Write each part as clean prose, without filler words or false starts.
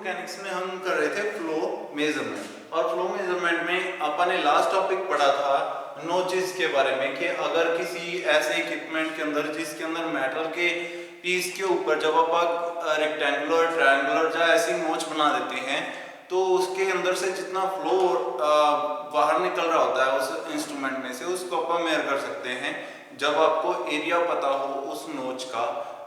Mechanics में हम कर रहे थे फ्लो मेजरमेंट, और फ्लो मेजरमेंट में अपन ने लास्ट टॉपिक पढ़ा था नोचेस के बारे में कि अगर किसी ऐसे इक्विपमेंट के अंदर जिसके अंदर मेटल के पीस के ऊपर जब आप रेक्टेंगुलर ट्रायंगुलर या ऐसी नोच बना देते हैं तो उसके अंदर से जितना फ्लो बाहर निकल रहा होता है उस इंस्ट्रूमेंट में से, उसको अपन मेजर कर सकते हैं जब आपको एरिया पता हो उस नोच का,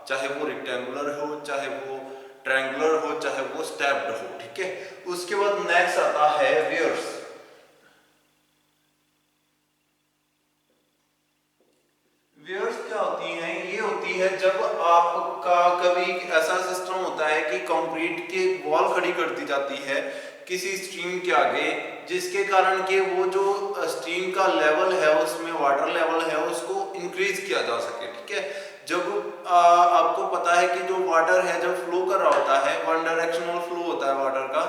चाहे वो रेक्टेंगुलर हो, चाहे वो ट्रायंगुलर हो, चाहे वो स्टेप्ड हो। ठीक है, उसके बाद नेक्स्ट आता है वेयर्स। वेयर्स क्या होती हैं? ये होती है जब आपका कभी ऐसा सिस्टम होता है कि कंक्रीट की वॉल खड़ी कर दी जाती है किसी स्ट्रीम के आगे, जिसके कारण कि वो जो स्ट्रीम का लेवल है उसमें वाटर लेवल है उसको इंक्रीज किया जा सके। ठीक है, जब आपको पता है कि जो वाटर है जब फ्लो कर रहा होता है, वन डायरेक्शनल फ्लो होता है वाटर का,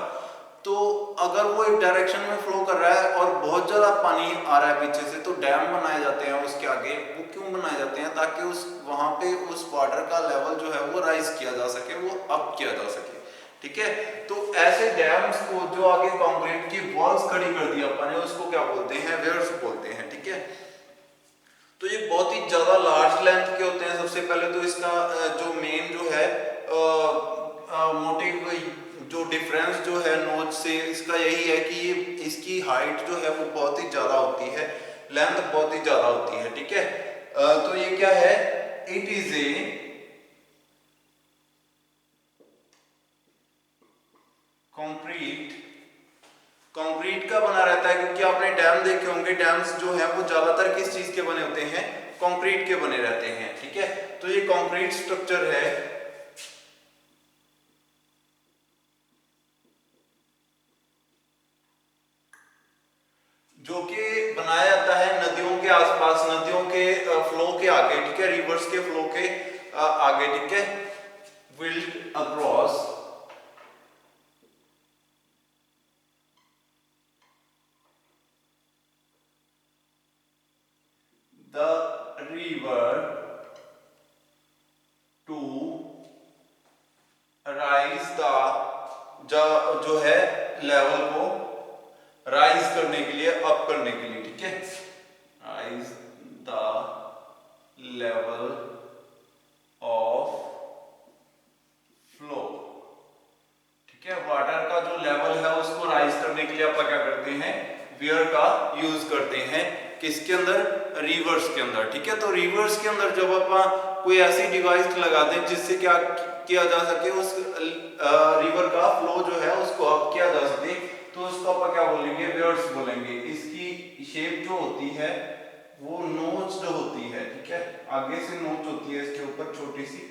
तो अगर वो एक डायरेक्शन में फ्लो कर रहा है और बहुत ज्यादा पानी आ रहा है पीछे से, तो डैम बनाए जाते हैं उसके आगे। वो क्यों बनाए जाते हैं? ताकि उस वहां पे उस वाटर का लेवल जो है वो राइज किया जा सके, वो अप किया जा सके। ठीक है, तो ऐसे डैम्स को जो आगे कंक्रीट की वॉल्स खड़ी कर दी अपन ने, उसको क्या बोलते हैं? वेयर्स बोलते हैं। ठीक है, तो ये बहुत ही ज्यादा लार्ज लेंथ के होते हैं। सबसे पहले तो इसका जो मेन जो है मोटिव, जो डिफरेंस जो है नोच से, इसका यही है कि ये इसकी हाइट जो है वो बहुत ही ज्यादा होती है, लेंथ बहुत ही ज्यादा होती है। ठीक है, तो ये क्या है? इट इज ए कंक्रीट का बना रहता है, क्योंकि आपने डैम देखे होंगे, डैम्स जो है वो ज्यादातर किस चीज के बने होते हैं? कंक्रीट के बने रहते हैं। ठीक है, तो ये कंक्रीट स्ट्रक्चर है जो कि बनाया जाता है नदियों के आसपास, नदियों के फ्लो के आगे। ठीक है, रिवर्स के फ्लो के आगे। ठीक है, built across the river to raise the, जो है लेवल को राइज करने के लिए, अप करने के लिए। ठीक है, rise the level of flow. ठीक है, वाटर का जो लेवल है उसको राइज करने के लिए अपन क्या करते हैं? वेयर का यूज करते हैं। किसके अंदर? रिवर्स के अंदर। ठीक है, तो रिवर्स के अंदर जब अपन कोई ऐसी डिवाइस लगा दें जिससे क्या किया जा सके, उस रिवर का फ्लो जो है उसको अप किया जा सके, तो उसको अपन क्या बोलेंगे? वेयर्स बोलेंगे। इसकी शेप जो होती है वो नोच्ड होती है। ठीक है, आगे से नोच होती है इसके ऊपर छोटी सी।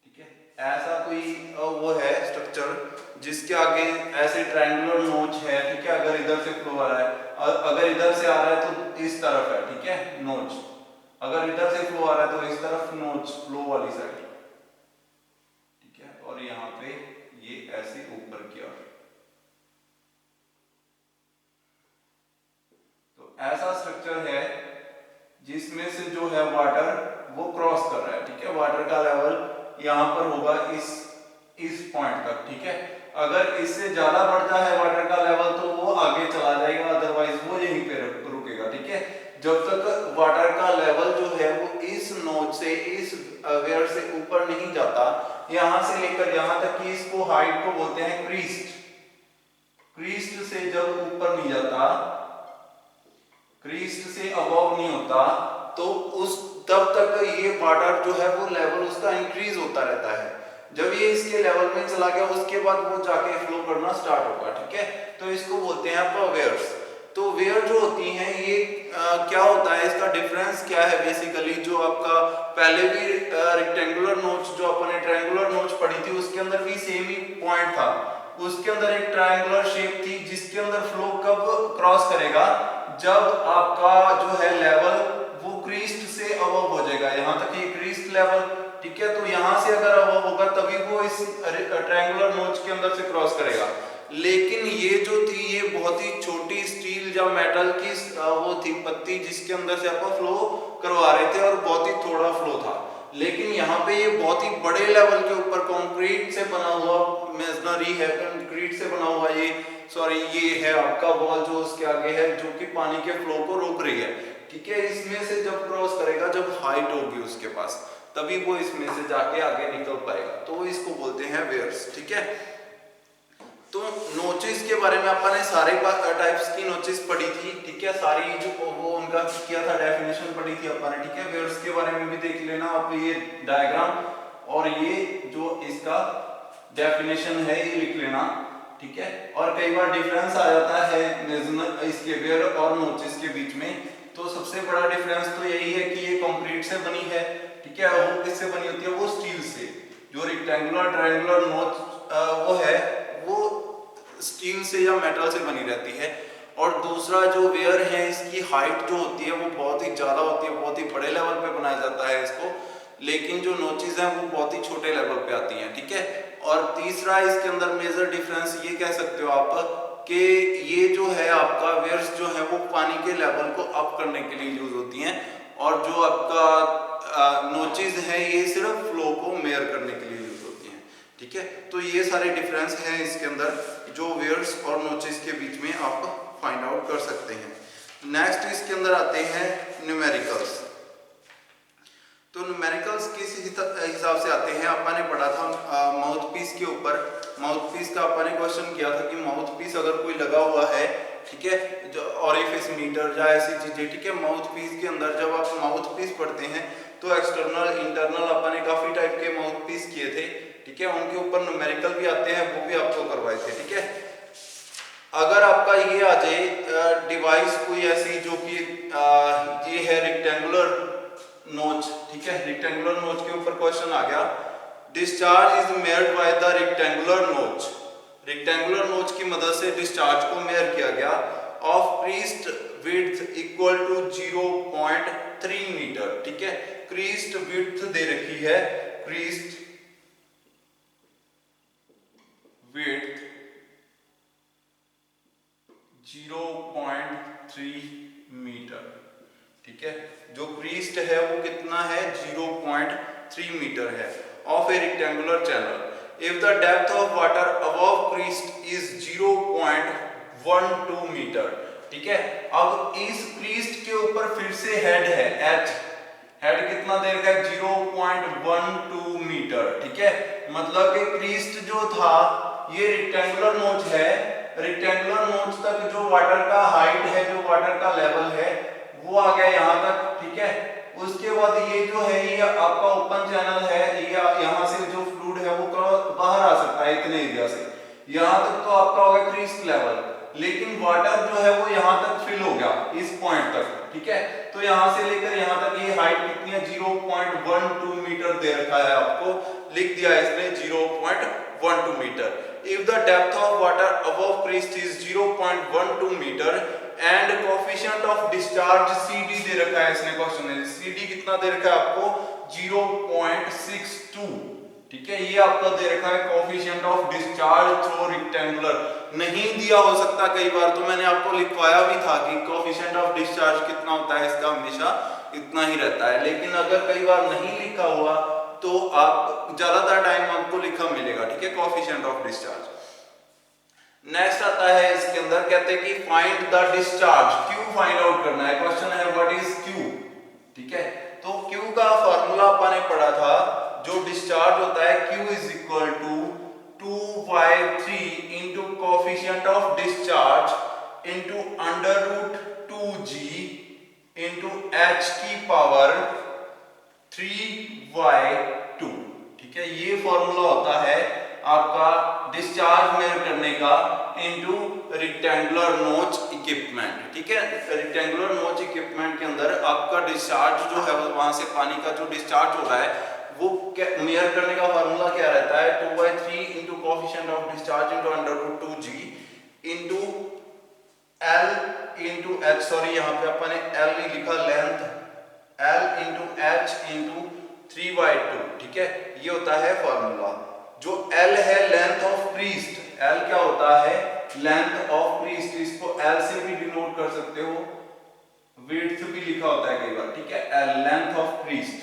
ठीक है, ऐसा कोई वो है स्ट्रक्चर जिसके आगे ऐसे ट्रायंगुलर नोच है। ठीक है, अगर इधर से फ्लो आ रहा है और अगर इधर से आ रहा है तो इस तरफ है। ठीक है, नोच, अगर इधर से फ्लो आ रहा है तो इस तरफ नोच, फ्लो वाली साइड। ठीक है, और यहाँ पे ये ऐसे ऊपर की ओर। तो ऐसा स्ट्रक्चर है जिसमें से जो है वाटर वो क्रॉस कर रहा है। ठीक है, वाटर का लेवल यहां पर होगा इस पॉइंट तक। ठीक है, अगर इससे ज्यादा बढ़ता है वाटर का लेवल तो वो आगे चला जाएगा, अदरवाइज वो यहीं पे रुकेगा। ठीक है, जब तक वाटर का लेवल जो है वो इस नोच से, इस वेयर से ऊपर नहीं जाता, यहां से लेकर यहां तक की इसको हाइट को बोलते हैं क्रीस्ट। क्रीस्ट से जब ऊपर नहीं जाता, क्रीस्ट से अबव नहीं होता, तो उस तब तक ये वाटर जो है वो लेवल उसका इंक्रीज होता रहता है। जब ये इसके लेवल में चला गया उसके बाद वो जाके फ्लो करना स्टार्ट होगा। ठीक है, तो इसको बोलते हैं आप वेयर्स। तो वेयर जो होती हैं ये क्या होता है, इसका डिफरेंस क्या है? बेसिकली जो आपका पहले भी रेक्टेंगुलर नोच जो अपन ने ट्रायंगुलर नोच पढ़ी थी उसके अंदर भी सेम ही पॉइंट था। उसके अंदर एक ट्रायंगुलर शेप थी जिसके अंदर फ्लो कब क्रॉस करेगा? जब आपका जो है लेवल वो क्रीस्ट से अबव हो जाएगा, यहां तक ये क्रीस्ट लेवल। ठीक है, तो यहां से अगर अबव होगा तभी वो इस ट्रायंगुलर नोच के अंदर से क्रॉस करेगा। लेकिन ये जो थी ये बहुत ही छोटी स्टील या मेटल की वो थी पत्ती जिसके अंदर से आपको फ्लो करवा रहे थे, और बहुत ही थोड़ा फ्लो था, लेकिन यहाँ पे ये बहुत ही बड़े लेवल के ऊपर कंक्रीट से बना हुआ मेसनरी है, कंक्रीट से बना हुआ ये है आपका वॉल जो उसके आगे है, जो कि पानी के फ्लो को रोक रही है। ठीक है, इसमें से जब क्रॉस करेगा, जब हाइट होगी उसके पास, तभी वो इसमें से जाके आगे निकल पाएगा, तो इसको बोलते हैं वेयर्स। ठीक है, तो नोचेस के बारे में अपन ने सारे टाइप्स की नोचेस पढ़ी थी। ठीक है, सारी जो वो उनका किया था, डेफिनेशन पढ़ी थी अपन ने। ठीक है, वेयर्स के बारे में भी देख लेना आप, ये डायग्राम और ये जो इसका डेफिनेशन है ये लिख लेना। ठीक है, और कई बार डिफरेंस आ जाता है इसके वेयर और नोचेस के बीच में, तो सबसे बड़ा डिफरेंस तो यही है कि ये कंक्रीट से बनी है। ठीक है, वो किससे बनी होती है? वो स्टील से। जो रेक्टेंगुलर ट्रायंगुलर नोच वो है, वो स्टील से या मेटल से बनी रहती है। और दूसरा जो वेयर है, इसकी हाइट जो होती है वो बहुत ही ज्यादा होती है, बहुत ही बड़े लेवल पे बनाया जाता है इसको, लेकिन जो नोचेस हैं वो बहुत ही छोटे लेवल पे आती हैं। ठीक है, और तीसरा इसके अंदर मेजर डिफरेंस ये कह सकते हो आप कि ये जो है आपका वेयर्स जो है वो पानी के लेवल को अप करने के लिए यूज होती हैं, और जो आपका नोचेस है ये सिर्फ फ्लो को मेयर करने के लिए यूज होती हैं। ठीक है, तो ये सारे डिफरेंस हैं इसके अंदर जो वेयर्स और नोचेस के बीच में आप फाइंड आउट कर सकते हैं। नेक्स्ट इसके अंदर आते हैं न्यूमेरिकल्स। तो न्यूमेरिकल्स किस हिसाब से आते हैं? अपन ने पढ़ा था माउथ पीस के ऊपर। माउथ पीस का अपन ने क्वेश्चन किया था कि माउथ पीस अगर कोई लगा हुआ है, ठीक है, जो ऑरिफिस मीटर या ऐसी चीजें, ठीक है, माउथ पीस के अंदर जब आप माउथ पीस पढ़ते हैं तो एक्सटर्नल इंटरनल अपन ने काफी टाइप के माउथ पीस किए थे। ठीक है, उनके ऊपर न्यूमेरिकल भी आते हैं, वो भी आपको करवाए थे। ठीक है, अगर आपका ये आ जाए डिवाइस कोई ऐसी जो कि ये है रेक्टेंगुलर नोच, ठीक है, रेक्टेंगुलर नोच के ऊपर क्वेश्चन आ गया, discharge is measured by the rectangular notch. Rectangular notch की मदद से डिस्चार्ज को मेयर किया गया of crest width equal to 0.3 metre. ठीक है, क्रीस्ट विड्थ दे रखी है, क्रीस्ट विड्थ 0.3 मीटर। ठीक है, जो क्रीस्ट है वो कितना है? 0.3 मीटर है of a rectangular channel. If the depth of water above crest is 0.12 metre. ठीक है, अब इस क्रीस्ट के ऊपर फिर से हेड है h, हेड कितना दे रखा है? 0.12 मीटर। ठीक है, मतलब कि क्रीस्ट जो था ये रेक्टेंगुलर नोच है, रेक्टेंगुलर नोच तक जो वाटर का हाइट है, जो वाटर का लेवल है वो आ गया यहाँ तक। ठीक है, उसके बाद ये जो है ये आपका ओपन चैनल है, ये यहाँ से जो फ्लूइड है वो बाहर आ सकता है इतने एरिया से, यहाँ तक तो आपका होगा क्रीस्ट लेवल, लेकिन वाटर जो है वो यहाँ तक फिल हो गया इस पॉइंट तक। ठीक है, तो यहाँ से लेकर यहाँ तक ये हाइट कितनी है? 0.12 मीटर दे रखा है, आपको लिख दिया इसने 0.12 metre. If the depth of water above creast is 0.12 meter and coefficient of discharge CD दे रखा है इसने क्वेश्चन में, CD कितना दे रखा है आपको? 0.62। ठीक है, ये आपका दे रखा है coefficient of discharge through rectangular. नहीं दिया हो सकता कई बार, तो मैंने आपको लिखवाया भी था कि कोएफिशिएंट ऑफ डिस्चार्ज कितना होता है इसका, हमेशा इतना ही रहता है। लेकिन अगर कई बार नहीं लिखा हुआ तो आप ज्यादातर टाइम आपको लिखा मिलेगा। ठीक है, कोएफिशिएंट ऑफ डिस्चार्ज। नेक्स्ट आता है इसके अंदर, कहते हैं कि find the discharge, Q find out करना है। क्वेश्चन है व्हाट इज क्यू। ठीक है, तो क्यू का फार्मूला अपन ने पढ़ा था, जो डिस्चार्ज होता है Q is equal to 2/3 into coefficient of discharge into under root 2g into h की पावर 3/2। ठीक है, ये फॉर्मूला होता है आपका डिस्चार्ज मेजर करने का इनटू रेक्टेंगुलर नोच इक्विपमेंट। ठीक है, रेक्टेंगुलर नोच इक्विपमेंट के अंदर आपका डिस्चार्ज जो है वहां से पानी का जो डिस्चार्ज हो रहा है वो मेजर करने का फॉर्मूला क्या रहता है? 2/3 into coefficient of discharge into under root 2g into l into h, sorry यहाँ पे अपन ने l नहीं लिखा, length l into h into 3/2। ठीक है, ये होता है फॉर्मूला। जो L है लेंथ ऑफ क्रीस्ट, L क्या होता है? लेंथ ऑफ क्रीस्ट, इसको L से भी डिनोट कर सकते हो, विड्थ भी लिखा होता है कई बार। ठीक है, L length of Crest.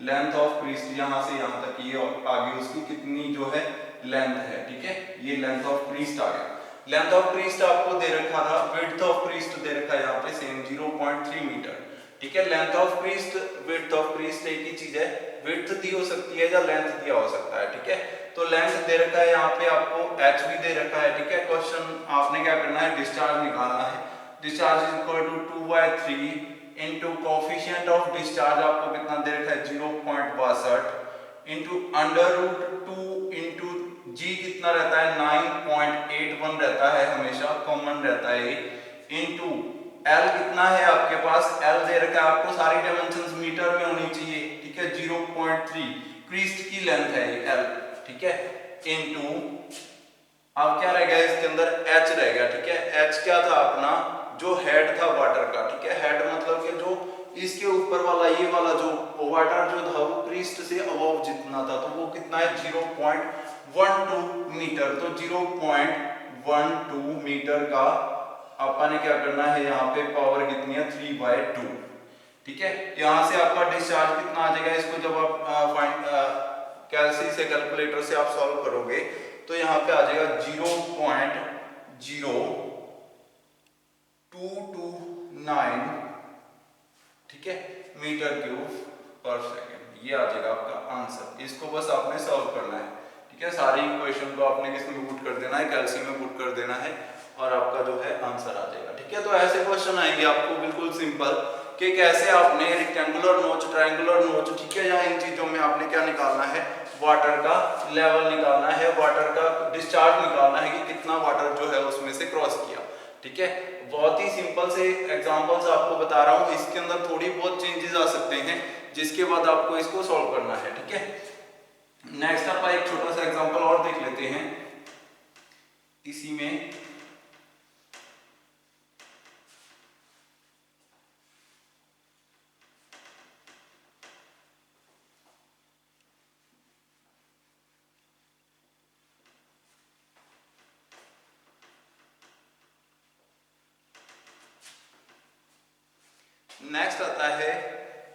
Length of Crest यहाँ से यहाँ तक ये आगे उसकी कितनी जो है लेंथ है, ठीक है, ये लेंथ ऑफ क्रीस्ट आ गया। लेंथ ऑफ क्रीस्ट आपको दे रखा था, विड्थ ऑफ क्रीस्ट दे रखा है यहाँ पे सेम 0.3 मीटर, ठीक है। Length of crest width of Crest एक ही चीज है, विड्थ दी हो सकती है या लेंथ दिया हो सकता है, ठीक है। तो लेंथ दे रखा है यहाँ पे आपको, एच भी दे रखा है, ठीक है। क्वेश्चन आपने क्या करना है, डिस्चार्ज निकालना है। Discharge is equal to 2/3 into coefficient of discharge आपको कितना दे रखा है 0.62 इनटू √2 इनटू जी कितना रहता है 9.81 रहता है, हमेशा कॉमन रहता है, इनटू एल कितना है आपके पास, एल दे रखा है आपको, सारी डायमेंशंस मीटर में होनी चाहिए, ठीक है। 0.3 क्रीस्ट की लेंथ है ये एल, ठीक है, इनटू अब क्या रह गया इसके अंदर, एच रह गया, ठीक है। एच क्या था अपना, जो हेड था वाटर का, ठीक है। हेड मतलब कि जो इसके ऊपर वाला ये वाला जो वाटर जो था वो क्रीस्ट से अबव जितना था, तो वो कितना है 0.12 मीटर। तो 0.12 मीटर का अपन ने क्या करना है, यहाँ पे पावर कितनी है 3/2, ठीक है। यहाँ से आपका डिस्चार्ज कितना आ जाएगा, इसको जब आप कैलसी से कैलकुलेटर से आप सॉल्व करोगे तो यहाँ पे आ जाएगा 0.0229, ठीक है, मीटर क्यूब पर सेकेंड। ये आ जाएगा आपका आंसर। इसको बस आपने सॉल्व करना है, ठीक है। सारी इक्वेशन को आपने किसमें पुट कर देना है, कैल्सी में पुट कर देना है और आपका जो है आंसर आ जाएगा, ठीक है। तो ऐसे क्वेश्चन आएंगे आपको बिल्कुल सिंपल कि कैसे आपने रेक्टेंगुलर नोच, ट्रायंगुलर नोच, ठीक है, या इन चीजों में आपने क्या निकालना है, वाटर का लेवल निकालना है, वाटर का डिस्चार्ज निकालना है कि कितना वाटर जो है उसमें से क्रॉस किया, ठीक है। बहुत ही सिंपल से एग्जांपल्स आपको बता रहा हूं, इसके अंदर थोड़ी बहुत चेंजेस आ सकते हैं जिसके बाद आपको इसको सॉल्व करना है, ठीक है। नेक्स्ट आप एक छोटा सा एग्जांपल और देख लेते हैं इसी में। नेक्स्ट आता है,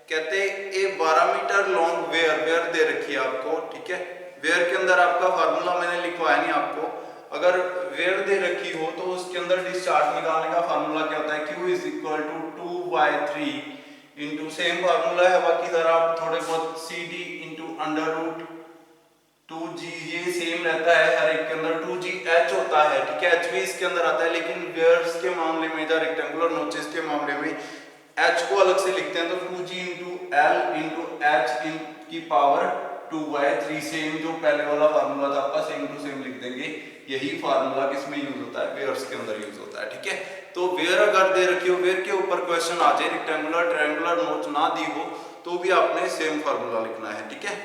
कहते ए 12 मीटर लॉन्ग वेयर दे रखी है आपको, ठीक है। वेयर के अंदर आपका फार्मूला मैंने लिखवाया नहीं आपको, अगर वेयर दे रखी हो तो उसके अंदर डिस्चार्ज निकालने का फार्मूला क्या होता है, Q is equal to 2/3 into same formula है, बाकी सारा आप थोड़े बहुत CD इंटू √2G ये सेम रहता है हर एक के अंदर। 2GH होता है, ठीक है, H भी इसके अंदर आता है, लेकिन वेयर्स के मामले में या रेक्टेंगुलर नोचेस के मामले में H को अलग से लिखते हैं, तो 2G into L into H इन की पावर 2/3, सेम जो पहले वाला फार्मूला था आपका सेम टू सेम लिख देंगे। यही फार्मूला किसमें यूज होता है, वेयर्स के अंदर यूज होता है, ठीक है। तो वेयर अगर दे रखी हो, वेयर के ऊपर क्वेश्चन आ जाए, रेक्टेंगुलर ट्रायंगुलर नोच ना दी हो तो भी आपने सेम फार्मूला लिखना है, ठीक है।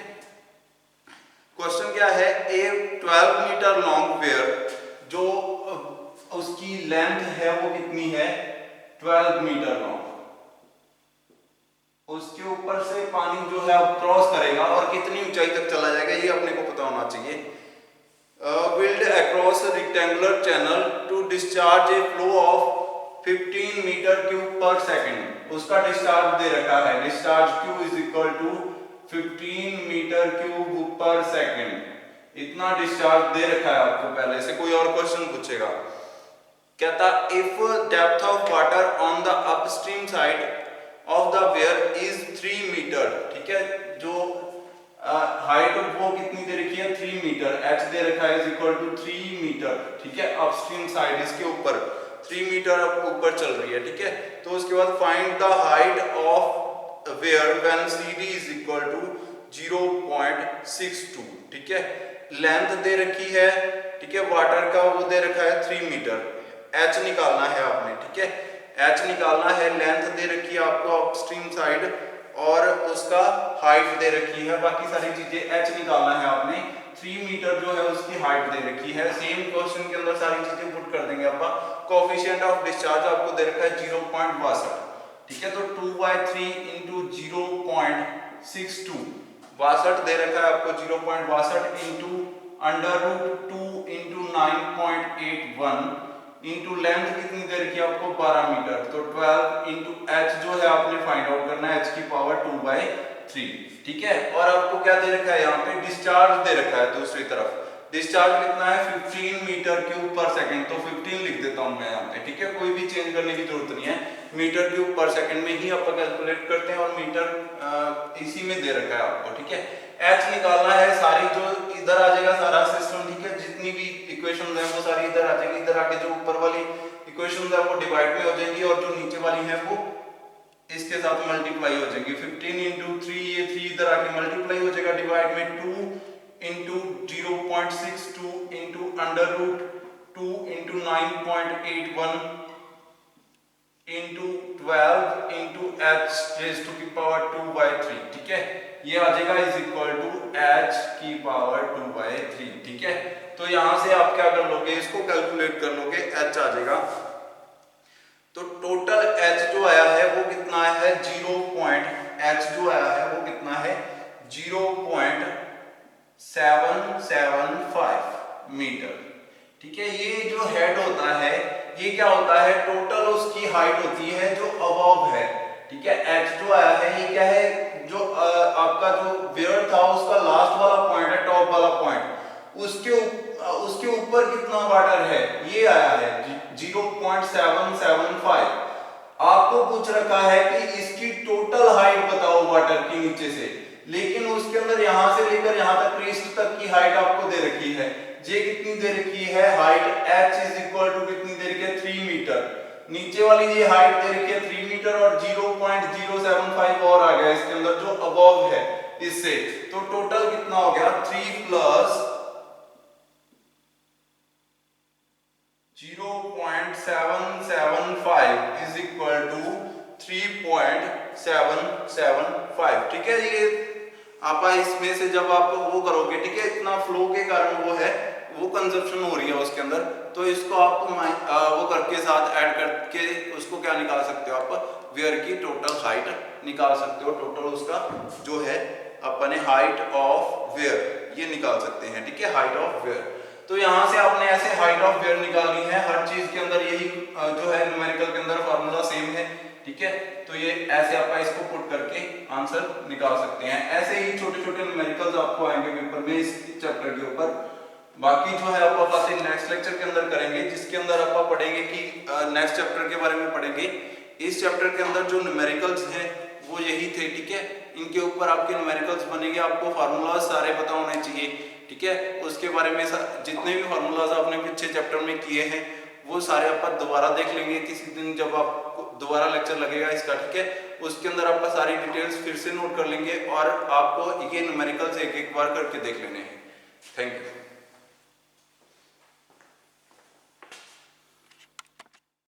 क्वेश्चन क्या है, ए 12 मीटर लॉन्ग वेयर, जो उसकी लेंथ है वो कितनी है 12 मीटर लॉन्ग, उसके ऊपर से पानी जो है अब क्रॉस करेगा और कितनी ऊंचाई तक चला जाएगा ये अपने को पता होना चाहिए। build across a rectangular channel to discharge a flow of 15 metre cube per second. उसका डिस्चार्ज दे रखा है, discharge Q is equal to 15 metre cube per second, इतना डिस्चार्ज दे रखा है आपको पहले से। कोई और क्वेश्चन पूछेगा, कहता if depth of water on the upstream side of the weir is 3 metre, ठीक है, जो हाइट वो कितनी दे रखी है 3 मीटर, h दे रखा है इज इक्वल टू 3 मीटर, ठीक है। अपस्ट्रीम साइड इसके ऊपर 3 मीटर ऊपर चल रही है, ठीक है। तो उसके बाद find the height of weir when CD is equal to 0.62, ठीक है। लेंथ दे रखी है, ठीक है, वाटर का वो दे रखा है 3 मीटर, h निकालना है आपने, ठीक है, h निकालना है, लेंथ दे रखी है आपको अपस्ट्रीम साइड और उसका हाइट दे रखी है, बाकी सारी चीजें h निकालना है आपने। 3 मीटर जो है उसकी हाइट दे रखी है, सेम क्वेश्चन के अंदर सारी चीजें पुट कर देंगे आप। कोएफिशिएंट ऑफ डिस्चार्ज आपको दे रखा है 0.62, ठीक है, तो 2/3 इंटू 0.62, 62 दे रखा है आपको, 0.62 इंटू √2 इंटू 9.81 इंटू लेंथ कितनी दे रखी है आपको 12 मीटर, तो 12 इंटू h जो है आपने फाइंड आउट करना है, h की पावर 2/3, ठीक है। और आपको क्या दे रखा है यहाँ पे, डिस्चार्ज दे रखा है दूसरी तरफ। डिस्चार्ज कितना है, 15 मीटर क्यूब पर सेकंड, तो 15 लिख देता हूं मैं यहाँ पे, ठीक है। कोई भी चेंज करने की जरूरत नहीं है, मीटर क्यूब पर सेकंड में ही आप कैलकुलेट करते हैं और मीटर इसी में दे रखा है आपको, ठीक है। एच निकालना है, सारी जो इधर आ जाएगा सारा सिस्टम, ठीक है। जितनी भी इक्वेशन है वो सारी इधर आ जाएगी, इधर आके जो ऊपर वाली इक्वेशन है वो डिवाइड में हो जाएंगी और जो नीचे वाली है वो इसके साथ मल्टीप्लाई हो जाएंगी। 15 इंटू 3, ये 3 इधर आके मल्टीप्लाई हो जाएगा डिवाइड में 2 into 0.62 into under root 2 into 9.81 into 12 into h raise to की पावर 2/3, ठीक है। ये आ जाएगा इज इक्वल टू h की पावर 2/3, ठीक है। तो यहां से आप क्या कर लोगे, इसको कैलकुलेट कर लोगे, h आ जाएगा। तो टोटल h जो आया है वो कितना है, h जो आया है वो कितना है, 0.775 मीटर, ठीक है। ये जो हेड होता है ये क्या होता है, टोटल उसकी हाइट होती है जो अबव है, ठीक है। h जो आया है ये क्या है, जो आपका जो वेयर था उसका लास्ट वाला पॉइंट है, टॉप वाला पॉइंट, उसके ऊपर कितना वाटर है ये आया है 0.775। आपको पूछ रखा है कि इसकी टोटल हाइट बताओ वाटर की नीचे से, लेकिन उसके अंदर यहां से लेकर यहां तक ईस्ट तक की हाइट आपको दे रखी है। ये कितनी दे रखी है height, h is equal to कितनी दे रखी है, 3 मीटर। नीचे वाली ये हाइट दे रखी है 3 मीटर और 0.075 और आ गया इसके अंदर जो अबव है इससे। तो टोटल कितना हो गया, 3 प्लस 0.775 इज इक्वल टू 3.775, ठीक है। ये आप इसमें से जब आप वो करोगे, ठीक है, इतना फ्लो के कारण वो है, वो कंजप्शन हो रही है उसके अंदर, तो इसको आप वो करके साथ ऐड करके उसको क्या निकाल सकते हो, आप वेयर की टोटल हाइट निकाल सकते हो। टोटल उसका जो है अपने हाइट ऑफ वेयर ये निकाल सकते हैं, ठीक है, हाइट ऑफ वेयर। तो यहां से आपने ऐसे हाइट ऑफ वेयर निकालनी है, हर चीज के अंदर यही जो है न्यूमेरिकल के अंदर फार्मूला सेम है, ठीक है। तो ये ऐसे आप इसको पुट करके आंसर निकाल सकते हैं। ऐसे ही छोटे छोटे न्यूमेरिकल्स आपको आएंगे पेपर में इस चैप्टर के ऊपर। बाकी जो है आप बातें नेक्स्ट लेक्चर के अंदर करेंगे, जिसके अंदर आप पढ़ेंगे कि नेक्स्ट चैप्टर के बारे में पढ़ेंगे। इस चैप्टर के अंदर जो न्यूमेरिकल्स हैं वो यही थे, ठीक है। इनके ऊपर आपके न्यूमेरिकल्स बनेंगे, आपको फार्मूलाज सारे पता होने चाहिए, ठीक है। उसके बारे में जितने भी फार्मूलाज आपने पिछले चैप्टर में किए हैं वो सारे आप दोबारा देख लेंगे किसी दिन, जब आप दोबारा लेक्चर लगेगा इसका, ठीक है। उसके अंदर आपका सारी डिटेल्स फिर से नोट कर लेंगे और आपको ये न्यूमेरिकल्स एक एक बार करके देख लेने हैं। Thank you.